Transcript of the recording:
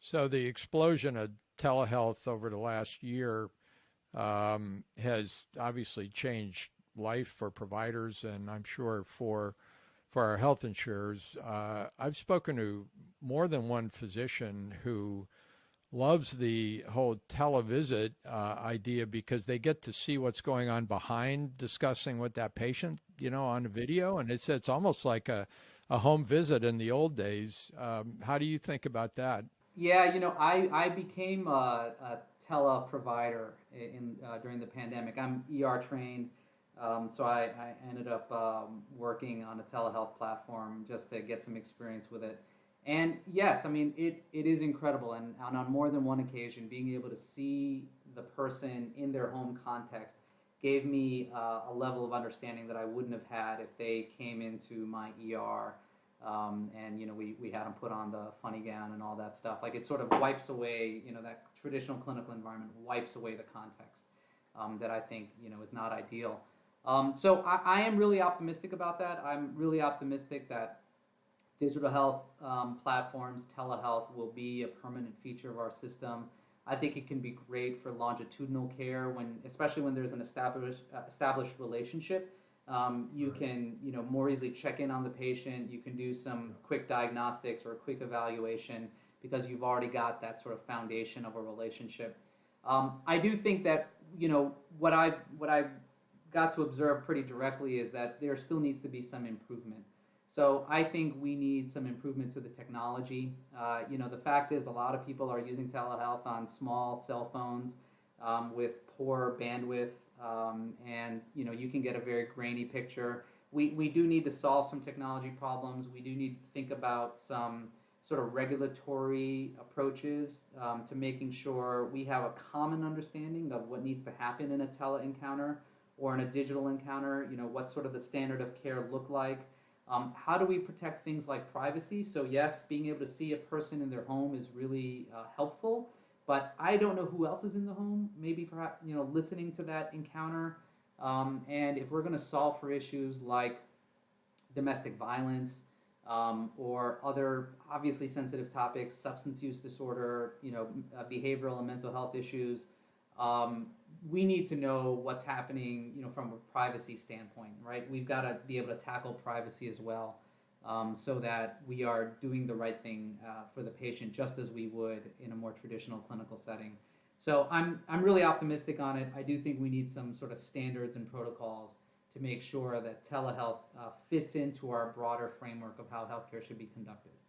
So the explosion of telehealth over the last year has obviously changed life for providers, and I'm sure for our health insurers. I've spoken to more than one physician who loves the whole televisit idea because they get to see what's going on behind discussing with that patient, on a video, and it's almost like a home visit in the old days. How do you think about that? Yeah, I became a tele provider during the pandemic. I'm ER trained, so I ended up working on a telehealth platform just to get some experience with it. And yes, I mean it is incredible, and on more than one occasion, being able to see the person in their home context gave me a level of understanding that I wouldn't have had if they came into my ER and we had them put on the funny gown and all that stuff. Like it sort of wipes away, that traditional clinical environment wipes away the context that I think is not ideal. So I am really optimistic about that. I'm really optimistic that digital health platforms, telehealth, will be a permanent feature of our system. I think it can be great for longitudinal care especially when there's an established relationship. You Right. can, more easily check in on the patient. You can do some quick diagnostics or a quick evaluation because you've already got that sort of foundation of a relationship. I do think that, what I got to observe pretty directly is that there still needs to be some improvement. So I think we need some improvement to the technology. The fact is a lot of people are using telehealth on small cell phones with poor bandwidth, and you can get a very grainy picture. We do need to solve some technology problems. We do need to think about some sort of regulatory approaches to making sure we have a common understanding of what needs to happen in a tele encounter or in a digital encounter. What sort of the standard of care look like. How do we protect things like privacy? So yes, being able to see a person in their home is really helpful, but I don't know who else is in the home. Maybe perhaps listening to that encounter, and if we're going to solve for issues like domestic violence or other obviously sensitive topics, substance use disorder, behavioral and mental health issues, um, we need to know what's happening, from a privacy standpoint, right? We've got to be able to tackle privacy as well, so that we are doing the right thing for the patient, just as we would in a more traditional clinical setting. So I'm really optimistic on it. I do think we need some sort of standards and protocols to make sure that telehealth fits into our broader framework of how healthcare should be conducted.